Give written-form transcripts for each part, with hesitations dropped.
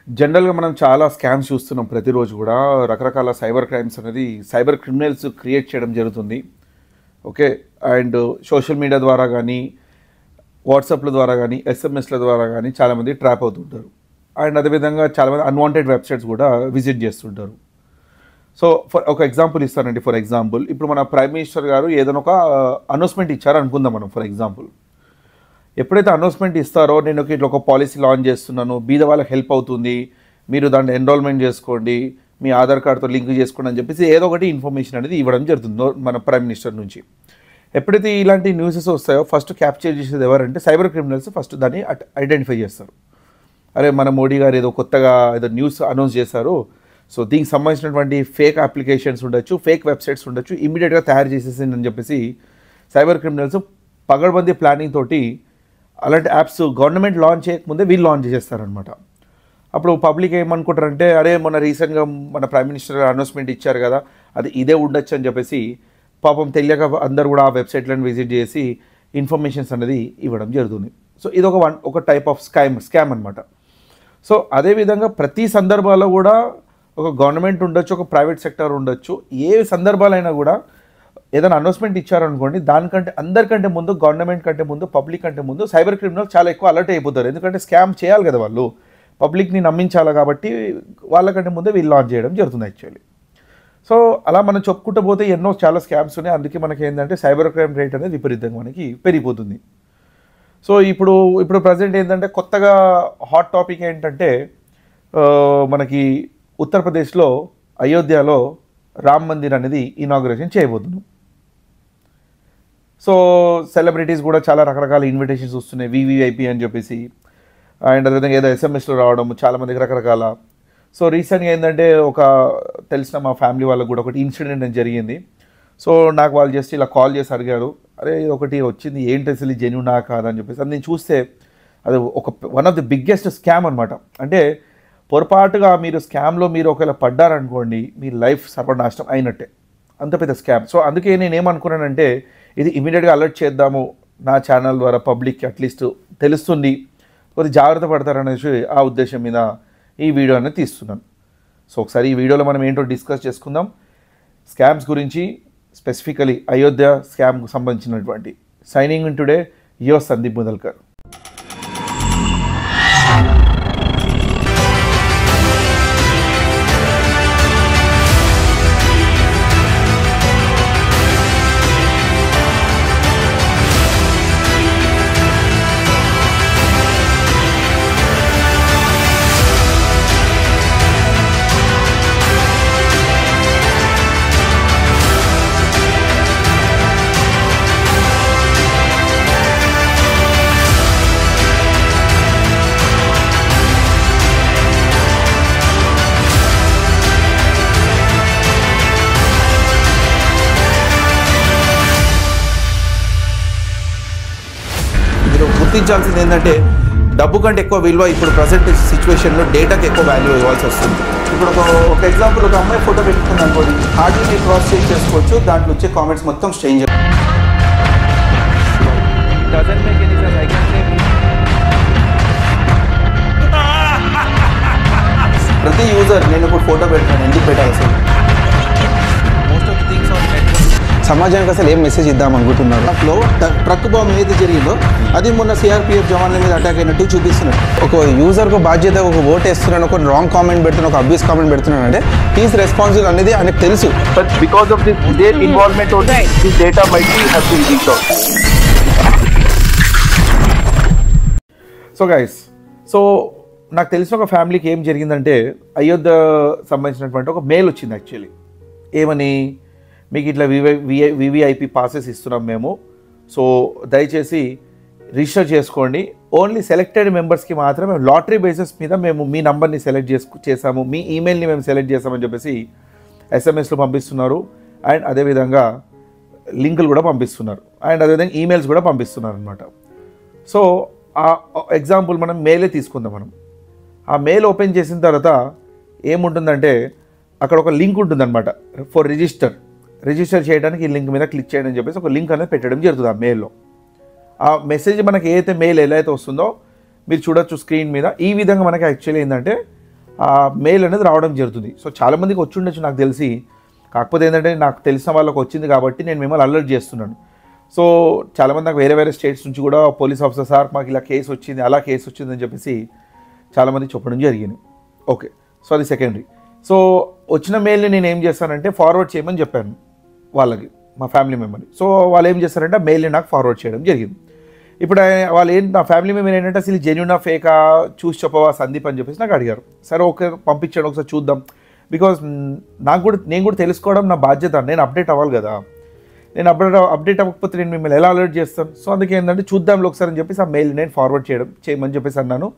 జనరల్‌గా మనం చాలా స్కామ్స్ చూస్తున్నాం ప్రతిరోజు గూడా. రకరకాల సైబర్ క్రైమ్స్ అనేది సైబర్ క్రిమినల్స్ క్రియేట్ చేయడం జరుగుతుంది. ఓకే. అండ్ సోషల్ మీడియా ద్వారా గానీ, వాట్సాప్‌ల ద్వారా గానీ, ఎస్ఎంఎస్‌ల ద్వారా గానీ చాలామంది ట్రాప్ అవుతుంటారు. అండ్ అదేవిధంగా చాలామంది అన్‌వాంటెడ్ వెబ్‌సైట్స్ గూడా విజిట్ చేస్తుంటారు. సో, ఒక ఎగ్జాంపుల్ ఇస్తానండి. ఫర్ ఎగ్జాంపుల్ ఇప్పుడు మన ప్రైమ్ మినిస్టర్ గారు ఏదైనా ఒక అనౌన్స్‌మెంట్ ఇచ్చారు అనుకుందాం మనం ఫర్ ఎగ్జాంపుల్. ఎప్పుడైతే అనౌన్స్‌మెంట్ ఇస్తారో నేను ఇట్లా ఒక పాలసీ లాంచ్ చేస్తున్నాను, బీద వాళ్ళకి హెల్ప్ అవుతుంది, మీరు దాంట్లో ఎన్రోల్మెంట్ చేసుకోండి, మీ ఆధార్ కార్డ్‌తో లింక్ చేసుకోండి అని చెప్పేసి ఏదో ఒకటి ఇన్ఫర్మేషన్ అనేది ఇవ్వడం జరుగుతుంది మన ప్రైమ్ మినిస్టర్ నుంచి. ఎప్పుడైతే ఇలాంటి న్యూసెస్ వస్తాయో ఫస్ట్ క్యాప్చర్ చేసేది ఎవరంటే సైబర్ క్రిమినల్స్ ఫస్ట్ దాన్ని ఐడెంటిఫై చేస్తారు. అరే మన మోడీ గారు ఏదో కొత్తగా ఏదో న్యూస్ అనౌన్స్ చేశారు, సో దీనికి సంబంధించినటువంటి ఫేక్ అప్లికేషన్స్ ఉండొచ్చు, ఫేక్ వెబ్సైట్స్ ఉండొచ్చు, ఇమీడియట్గా తయారు చేసేసింది అని చెప్పేసి సైబర్ క్రిమినల్స్ పగడ్బందీ ప్లానింగ్ తోటి అలాంటి యాప్స్ గవర్నమెంట్ లాంచ్ చేయకముందే వీళ్ళు లాంచ్ చేసేస్తారనమాట. అప్పుడు పబ్లిక్ ఏమనుకుంటారంటే అరే మొన్న రీసెంట్గా మన ప్రైమ్ మినిస్టర్ అనౌన్స్మెంట్ ఇచ్చారు కదా, అది ఇదే ఉండొచ్చు అని చెప్పేసి పాపం తెలియక అందరు కూడా ఆ వెబ్సైట్లను విజిట్ చేసి ఇన్ఫర్మేషన్స్ అనేది ఇవ్వడం జరుగుతుంది. సో ఇది ఒక టైప్ ఆఫ్ స్కామ్ అనమాట. సో అదేవిధంగా ప్రతి సందర్భాల్లో కూడా ఒక గవర్నమెంట్ ఉండొచ్చు, ఒక ప్రైవేట్ సెక్టర్ ఉండొచ్చు, ఏ సందర్భాలైనా కూడా ఏదైనా అనౌన్స్మెంట్ ఇచ్చారనుకోండి, దానికంటే అందరికంటే ముందు గవర్నమెంట్ కంటే ముందు పబ్లిక్ కంటే ముందు సైబర్ క్రిమినల్ చాలా ఎక్కువ అలర్ట్ అయిపోతారు. ఎందుకంటే స్కామ్ చేయాలి కదా వాళ్ళు, పబ్లిక్ని నమ్మించాలి కాబట్టి వాళ్ళకంటే ముందే వీళ్ళు లాంచ్ చేయడం జరుగుతుంది యాక్చువల్లీ. సో అలా మనం చెప్పుకుంటూ పోతే ఎన్నో చాలా స్కామ్స్ ఉన్నాయి. అందుకే మనకి ఏంటంటే సైబర్ క్రైమ్ రేట్ అనేది విపరీతంగా మనకి పెరిగిపోతుంది. సో ఇప్పుడు ప్రజెంట్ ఏంటంటే కొత్తగా హాట్ టాపిక్ ఏంటంటే మనకి ఉత్తరప్రదేశ్లో అయోధ్యలో రామ్ మందిర్ అనేది ఇనాగ్రేషన్ చేయబోతున్నాం. సో సెలబ్రిటీస్ కూడా చాలా రకరకాల ఇన్విటేషన్స్ వస్తున్నాయి, వివిఐపి అని చెప్పేసి. అండ్ అదేవిధంగా ఏదో ఎస్ఎంఎస్లో రావడం చాలామందికి రకరకాల. సో రీసెంట్గా ఏంటంటే ఒక తెలిసిన మా ఫ్యామిలీ వాళ్ళకు కూడా ఒకటి ఇన్సిడెంట్ అని జరిగింది. సో నాకు వాళ్ళు జస్ట్ ఇలా కాల్ చేసి అడిగారు, అరే ఒకటి వచ్చింది ఏంటి అసలు జెన్యూనా కాదని చెప్పేసి. అది నేను చూస్తే అది one of the biggest scam అనమాట. అంటే పొరపాటుగా మీరు స్కామ్లో మీరు ఒకవేళ పడ్డారనుకోండి, మీ లైఫ్ సర్వనాశనం అయినట్టే, అంత పెద్ద స్కామ్. సో అందుకే నేను ఏమనుకున్నానంటే ఇది ఇమీడియట్గా అలర్ట్ చేద్దాము, నా ఛానల్ ద్వారా పబ్లిక్కి అట్లీస్ట్ తెలుస్తుంది, కొద్ది జాగ్రత్త పడతారనేసి ఆ ఉద్దేశం మీద ఈ వీడియో అనేది తీస్తున్నాను. సో ఒకసారి ఈ వీడియోలో మనం ఏంటో డిస్కస్ చేసుకుందాం, స్కామ్స్ గురించి, స్పెసిఫికలీ అయోధ్య స్కామ్కు సంబంధించినటువంటి. Signing in today your Sandeep Mudalkar. గుర్తించాల్సింది ఏంటంటే డబ్బు కంటే ఎక్కువ విలువ ఇప్పుడు ప్రజెంట్ సిచ్యువేషన్లో డేటాకి ఎక్కువ వాల్యూ ఇవ్వాల్సి వస్తుంది. ఇప్పుడు ఒక ఎగ్జాంపుల్, ఒక అమ్మాయి ఫోటో పెట్టుకుంది అనుకోండి, హార్డ్లీ మీరు క్రాస్ చెక్ చేసుకోవచ్చు, దాంట్లో వచ్చే కామెంట్స్ మొత్తం స్ట్రేంజర్. ప్రతి యూజర్ నేను ఇప్పుడు ఫోటో పెడతాను, ఎందుకు పెట్టాలి అసలు? సమాజానికి అసలు ఏం మెసేజ్ ఇద్దాం అనుకుంటున్నారు? దాంట్లో ట్రక్ బాంబ్ ఏదైతే జరిగిందో అది మొన్న సిఆర్పిఎఫ్ జవాన్ల మీద అటాక్ అయినట్టు చూపిస్తున్నారు. ఒక యూజర్కు బాధ్యత, ఒక ఓట్ వేస్తున్నాను, ఒక రాంగ్ కామెంట్ పెడుతున్నాను, ఒక అబ్యూస్ కామెంట్ పెడుతున్నాను అంటే ఈజ్ రెస్పాన్సిబుల్ అనేది ఆయనకు తెలుసు. But because of this involvement only this data might be have been leaked out. So guys, so నాకు తెలిసిన ఒక ఫ్యామిలీకి ఏం జరిగిందంటే అయోధ్య సంబంధించినటువంటి ఒక మెయిల్ వచ్చింది యాక్చువల్లీ. ఏమని, మీకు ఇట్లా వివిఐపి పాసెస్ ఇస్తున్నాం మేము, సో దయచేసి రిజిస్టర్ చేసుకోండి, ఓన్లీ సెలెక్టెడ్ మెంబర్స్కి మాత్రమే లాటరీ బేసిస్ మీద మేము మీ నంబర్ని సెలెక్ట్ చేసాము, మీ ఈమెయిల్ని మేము సెలెక్ట్ చేసామని చెప్పేసి ఎస్ఎంఎస్లు పంపిస్తున్నారు. అండ్ అదేవిధంగా లింకులు కూడా పంపిస్తున్నారు, అండ్ అదేవిధంగా ఈమెయిల్స్ కూడా పంపిస్తున్నారు అనమాట. సో ఆ ఎగ్జాంపుల్ మనం మెయిలే తీసుకుందాం. మనం ఆ మెయిల్ ఓపెన్ చేసిన తర్వాత ఏముంటుందంటే అక్కడ ఒక లింక్ ఉంటుందన్నమాట ఫర్ రిజిస్టర్ చేయడానికి. ఈ లింక్ మీద క్లిక్ చేయండి అని చెప్పేసి ఒక లింక్ అనేది పెట్టడం జరుగుతుంది ఆ మెయిల్లో. ఆ మెసేజ్ మనకి ఏదైతే మెయిల్ ఎలా అయితే వస్తుందో మీరు చూడొచ్చు స్క్రీన్ మీద. ఈ విధంగా మనకి యాక్చువల్లీ ఏంటంటే ఆ మెయిల్ అనేది రావడం జరుగుతుంది. సో చాలామందికి వచ్చి ఉండొచ్చు నాకు తెలిసి, కాకపోతే ఏంటంటే నాకు తెలిసిన వాళ్ళకి వచ్చింది కాబట్టి నేను మిమ్మల్ని అలర్ట్ చేస్తున్నాను. సో చాలామంది నాకు వేరే వేరే స్టేట్స్ నుంచి కూడా పోలీస్ ఆఫీసర్ సార్ మాకు ఇలా కేసు వచ్చింది, అలా కేసు వచ్చిందని చెప్పేసి చాలామంది చెప్పడం జరిగింది. ఓకే, సో అది సెకండరీ. సో వచ్చిన మెయిల్ని నేను ఏం చేస్తానంటే ఫార్వర్డ్ చేయమని చెప్పాను వాళ్ళకి, మా ఫ్యామిలీ మెంబర్ని. సో వాళ్ళు ఏం చేస్తారంటే మెయిల్ని నాకు ఫార్వర్డ్ చేయడం జరిగింది. ఇప్పుడు వాళ్ళు ఏంటి, నా ఫ్యామిలీ మెంబర్ ఏంటంటే అసలు జెన్యూనా ఫేకా చూసి చెప్పవా సందీప్ అని చెప్పేసి నాకు అడిగారు. సరే ఓకే పంపించాడు, ఒకసారి చూద్దాం. బికాజ్ నేను కూడా తెలుసుకోవడం నా బాధ్యత, నేను అప్డేట్ అవ్వాలి కదా. నేను అప్డేట్ అవ్వకపోతే నేను మిమ్మల్ని ఎలా అలర్ట్ చేస్తాను? సో అందుకే ఏంటంటే చూద్దాంలో ఒకసారి అని చెప్పేసి ఆ మెయిల్ నేను ఫార్వర్డ్ చేయమని చెప్పేసి అన్నాను.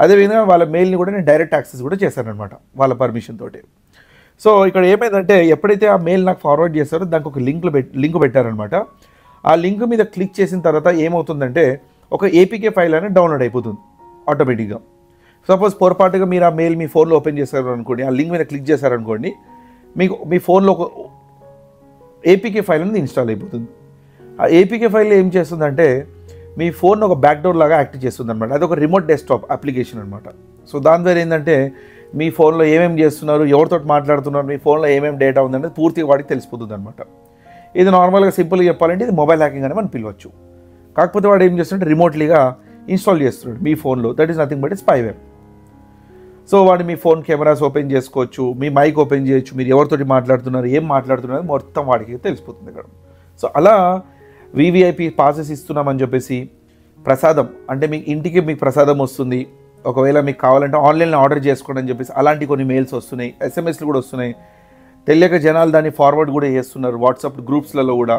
అదేవిధంగా వాళ్ళ మెయిల్ని కూడా నేను డైరెక్ట్ యాక్సెస్ కూడా చేశాను అనమాట వాళ్ళ పర్మిషన్ తోటి. సో ఇక్కడ ఏమైందంటే ఎప్పుడైతే ఆ మెయిల్ నాకు ఫార్వర్డ్ చేస్తారో దానికి ఒక లింక్ పెట్టారనమాట. ఆ లింక్ మీద క్లిక్ చేసిన తర్వాత ఏమవుతుందంటే ఒక ఏపీకే ఫైల్ అనేది డౌన్లోడ్ అయిపోతుంది ఆటోమేటిక్గా. సపోజ్ పొరపాటుగా మీరు ఆ మెయిల్ మీ ఫోన్లో ఓపెన్ చేశారు అనుకోండి, ఆ లింక్ మీద క్లిక్ చేశారనుకోండి, మీకు మీ ఫోన్లో ఒక ఏపీకే ఫైల్ అనేది ఇన్స్టాల్ అయిపోతుంది. ఆ ఏపీకే ఫైల్ ఏం చేస్తుందంటే మీ ఫోన్ ఒక బ్యాక్డోర్ లాగా యాక్ట్ చేస్తుంది అనమాట. అది ఒక రిమోట్ డెస్క్టాప్ అప్లికేషన్ అనమాట. సో దాని ద్వారా ఏంటంటే మీ ఫోన్లో ఏమేమి చేస్తున్నారు, ఎవరితో మాట్లాడుతున్నారు, మీ ఫోన్లో ఏమేమి డేటా ఉందనేది పూర్తిగా వాడికి తెలిసిపోతుంది అనమాట. ఇది నార్మల్గా సింపుల్గా చెప్పాలంటే ఇది మొబైల్ హ్యాకింగ్ అని మనం పిలవచ్చు. కాకపోతే వాడు ఏం చేస్తుంటే రిమోట్లీగా ఇన్స్టాల్ చేస్తున్నాడు మీ ఫోన్లో. That is nothing but spyware. So వాడు మీ ఫోన్ కెమెరాస్ ఓపెన్ చేసుకోవచ్చు, మీ మైక్ ఓపెన్ చేయొచ్చు, మీరు ఎవరితోటి మాట్లాడుతున్నారు, ఏం మాట్లాడుతున్నారు మొత్తం వాడికి తెలిసిపోతుంది ఇక్కడ. సో అలా వివిఐపి పాసెస్ ఇస్తున్నామని చెప్పేసి ప్రసాదం అంటే మీ ఇంటికి మీకు ప్రసాదం వస్తుంది, ఒకవేళ మీకు కావాలంటే ఆన్లైన్లో ఆర్డర్ చేసుకోండి అని చెప్పేసి అలాంటి కొన్ని మెయిల్స్ వస్తున్నాయి, ఎస్ఎంఎస్లు కూడా వస్తున్నాయి. తెలియక జనాలు దాన్ని ఫార్వర్డ్ కూడా చేస్తున్నారు వాట్సాప్ గ్రూప్స్లలో కూడా.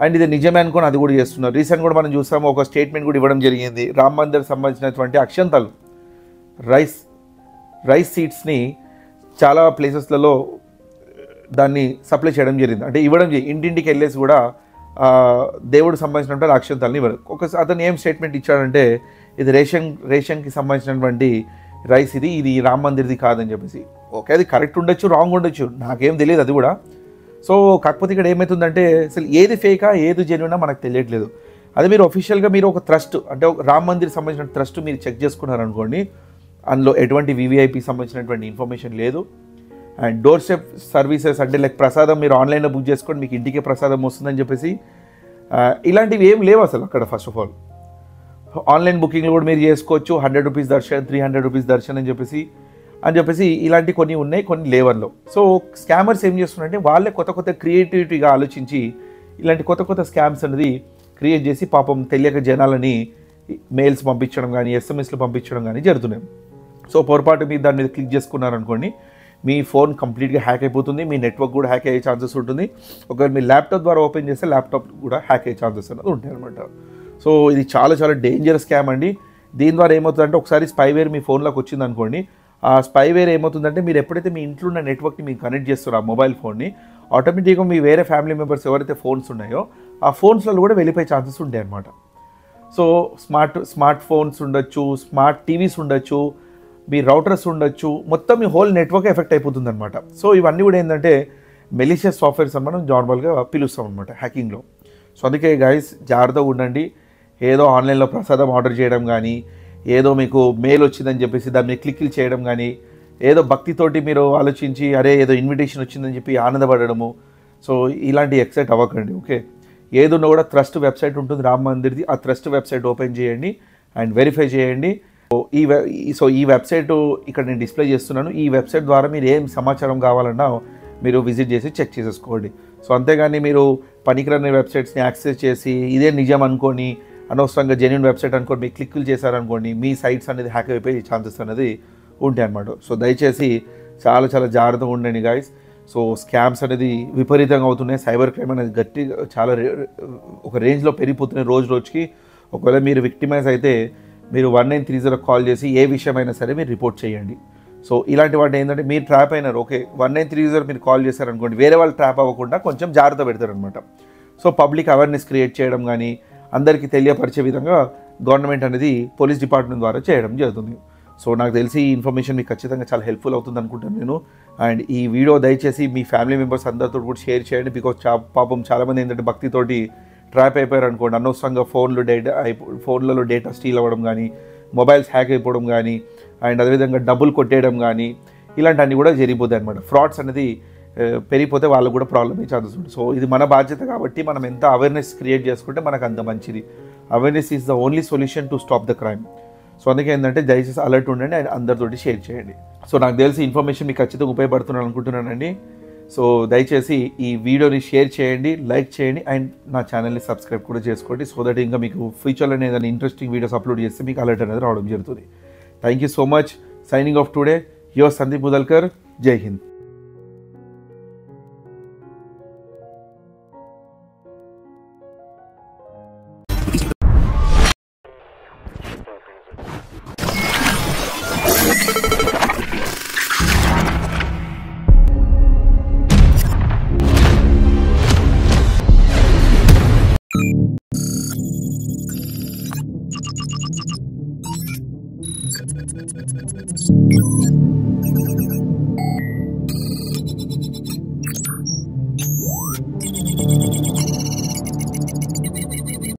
అండ్ ఇది నిజమే అనుకోని అది కూడా చేస్తున్నారు. రీసెంట్ కూడా మనం చూసాము, ఒక స్టేట్మెంట్ కూడా ఇవ్వడం జరిగింది. రామ్ మందిర్ సంబంధించినటువంటి అక్షంతలు రైస్ సీడ్స్ని చాలా ప్లేసెస్లలో దాన్ని సప్లై చేయడం జరిగింది. అంటే ఇవ్వడం ఇంటింటికి వెళ్ళేసి కూడా దేవుడికి సంబంధించినటువంటి అక్షంతల్ని ఇవ్వడం. అతను ఏం స్టేట్మెంట్ ఇచ్చాడంటే ఇది రేషన్కి సంబంధించినటువంటి రైస్, ఇది రామ్ మందిర్ది కాదని చెప్పేసి. ఓకే, అది కరెక్ట్ ఉండొచ్చు, రాంగ్ ఉండొచ్చు, నాకేం తెలియదు అది కూడా. సో కాకపోతే ఇక్కడ ఏమవుతుందంటే అసలు ఏది ఫేకా ఏది జెన్యూనా మనకు తెలియట్లేదు. అదే మీరు అఫీషియల్గా మీరు ఒక ట్రస్ట్ అంటే ఒక రామ్ మందిర్ సంబంధించిన ట్రస్ట్ మీరు చెక్ చేసుకున్నారనుకోండి, అందులో ఎటువంటి వివిఐపి సంబంధించినటువంటి ఇన్ఫర్మేషన్ లేదు. అండ్ డోర్ స్టెప్ సర్వీసెస్ అంటే లైక్ ప్రసాదం మీరు ఆన్లైన్లో బుక్ చేసుకోండి మీకు ఇంటికే ప్రసాదం వస్తుందని చెప్పేసి ఇలాంటివి ఏం లేవు అసలు అక్కడ. ఫస్ట్ ఆఫ్ ఆల్ ఆన్లైన్ బుకింగ్లు కూడా మీరు చేసుకోవచ్చు, 100 రూపీస్ దర్శన్, 300 రూపీస్ దర్శన్ అని చెప్పేసి ఇలాంటి కొన్ని ఉన్నాయి, కొన్ని లేవర్లో. సో స్కామర్స్ ఏం చేస్తున్నారంటే వాళ్ళే కొత్త క్రియేటివిటీగా ఆలోచించి ఇలాంటి కొత్త స్కామ్స్ అనేది క్రియేట్ చేసి పాపం తెలియక జనాలని మెయిల్స్ పంపించడం కానీ ఎస్ఎంఎస్లు పంపించడం కానీ జరుగుతున్నాయి. సో పొరపాటు మీరు దాని మీద క్లిక్ చేసుకున్నారనుకోండి, మీ ఫోన్ కంప్లీట్గా హ్యాక్ అయిపోతుంది, మీ నెట్వర్క్ కూడా హ్యాక్ అయ్యే ఛాన్సెస్ ఉంటుంది. ఒకవేళ మీ ల్యాప్టాప్ ద్వారా ఓపెన్ చేస్తే ల్యాప్టాప్ కూడా హ్యాక్ అయ్యే ఛాన్సెస్ అనేది ఉంటాయి అనమాట. సో ఇది చాలా డేంజరస్ స్కామ్ అండి. దీని ద్వారా ఏమవుతుందంటే ఒకసారి స్పైవేర్ మీ ఫోన్లోకి వచ్చింది అనుకోండి, ఆ స్పైవేర్ ఏమవుతుందంటే మీరు ఎప్పుడైతే మీ ఇంట్లో ఉన్న నెట్వర్క్ని మీరు కనెక్ట్ చేస్తారో ఆ మొబైల్ ఫోన్ని, ఆటోమేటిక్గా మీ వేరే ఫ్యామిలీ మెంబర్స్ ఎవరైతే ఫోన్స్ ఉన్నాయో ఆ ఫోన్స్లలో కూడా వెళ్ళిపోయే ఛాన్సెస్ ఉంటాయి అన్నమాట. సో స్మార్ట్ ఫోన్స్ ఉండొచ్చు, స్మార్ట్ టీవీస్ ఉండొచ్చు, మీ రౌటర్స్ ఉండొచ్చు, మొత్తం మీ హోల్ నెట్వర్క్ ఎఫెక్ట్ అయిపోతుంది అనమాట. సో ఇవన్నీ కూడా ఏంటంటే మెలీషియస్ సాఫ్ట్వేర్స్ అని మనం నార్మల్గా పిలుస్తాం అనమాట హ్యాకింగ్లో. సో అందుకే గైస్ జాగ్రత్తగా ఉండండి. ఏదో ఆన్లైన్లో ప్రసాదం ఆర్డర్ చేయడం కానీ, ఏదో మీకు మెయిల్ వచ్చిందని చెప్పేసి దాన్ని క్లిక్లు చేయడం కానీ, ఏదో భక్తితోటి మీరు ఆలోచించి అరే ఏదో ఇన్విటేషన్ వచ్చిందని చెప్పి ఆనందపడము, సో ఇలాంటి ఎక్సైట్ అవ్వకండి. ఓకే, ఏదున్నా కూడా ట్రస్ట్ వెబ్సైట్ ఉంటుంది రామ్ మందిర్ది, ఆ ట్రస్ట్ వెబ్సైట్ ఓపెన్ చేయండి అండ్ వెరిఫై చేయండి. సో ఈ వెబ్సైట్ ఇక్కడ నేను డిస్ప్లే చేస్తున్నాను. ఈ వెబ్సైట్ ద్వారా మీరు ఏం సమాచారం కావాలన్నా మీరు విజిట్ చేసి చెక్ చేసేసుకోండి. సో అంతేగాని మీరు పనికిరాని వెబ్సైట్స్ని యాక్సెస్ చేసి ఇదే నిజం అనుకొని అనవసరంగా జెన్యూన్ వెబ్సైట్ అనుకోండి మీరు క్లిక్లు చేశారనుకోండి, మీ సైట్స్ అనేది హ్యాక్ అయిపోయి ఛాన్సెస్ అనేది ఉంటాయి అన్నమాట. సో దయచేసి చాలా జాగ్రత్తగా ఉండండి గాయస్. సో స్కామ్స్ అనేది విపరీతంగా అవుతున్నాయి, సైబర్ క్రైమ్ అనేది చాలా ఒక రేంజ్లో పెరిగిపోతున్నాయి రోజుకి. ఒకవేళ మీరు విక్టిమైజ్ అయితే మీరు 1930 కాల్ చేసి ఏ విషయమైనా సరే మీరు రిపోర్ట్ చేయండి. సో ఇలాంటి వాటి ఏంటంటే మీరు ట్రాప్ అయినారు, ఓకే 1930 మీరు కాల్ చేశారనుకోండి, వేరే వాళ్ళు ట్రాప్ అవ్వకుండా కొంచెం జాగ్రత్త పెడతారనమాట. సో పబ్లిక్ అవేర్నెస్ క్రియేట్ చేయడం కానీ అందరికీ తెలియపరిచే విధంగా గవర్నమెంట్ అనేది పోలీస్ డిపార్ట్మెంట్ ద్వారా చేయడం జరుగుతుంది. సో నాకు తెలిసి ఈ ఇన్ఫర్మేషన్ మీకు ఖచ్చితంగా చాలా హెల్ప్ఫుల్ అవుతుంది అనుకుంటాను నేను. అండ్ ఈ వీడియో దయచేసి మీ ఫ్యామిలీ మెంబర్స్ అందరితో కూడా షేర్ చేయండి. బికాజ్ పాపం చాలామంది ఏంటంటే భక్తితోటి ట్రాప్ అయిపోయారు అనుకోండి, అనవసరంగా ఫోన్లలో డేటా స్టీల్ అవ్వడం కానీ, మొబైల్స్ హ్యాక్ అయిపోవడం కానీ, అండ్ అదేవిధంగా డబ్బులు కొట్టేయడం కానీ ఇలాంటివన్నీ కూడా జరిగిపోతాయి అనమాట. ఫ్రాడ్స్ అనేది పెరిగిపోతే వాళ్ళకు కూడా ప్రాబ్లమ్ అయ్యే ఛాన్సెస్ ఉంటుంది. సో ఇది మన బాధ్యత కాబట్టి మనం ఎంత అవేర్నెస్ క్రియేట్ చేసుకుంటే మనకు అంత మంచిది. Awareness is the only solution to stop the crime. So అందుకే ఏంటంటే దయచేసి అలర్ట్ ఉండండి అండ్ అందరితోటి షేర్ చేయండి. సో నాకు తెలిసి ఇన్ఫర్మేషన్ మీకు ఖచ్చితంగా ఉపయోగపడుతున్నాను అనుకుంటున్నానండి. సో దయచేసి ఈ వీడియోని షేర్ చేయండి, లైక్ చేయండి అండ్ నా ఛానల్ని సబ్స్క్రైబ్ కూడా చేసుకోండి. సో దట్ ఇంకా మీకు ఫ్యూచర్లో ఏదైనా ఇంట్రెస్టింగ్ వీడియోస్ అప్లోడ్ చేస్తే మీకు అలర్ట్ అనేది రావడం జరుగుతుంది. Thank you so much. Signing off today, your Sandeep Mudalkar. జై హింద్.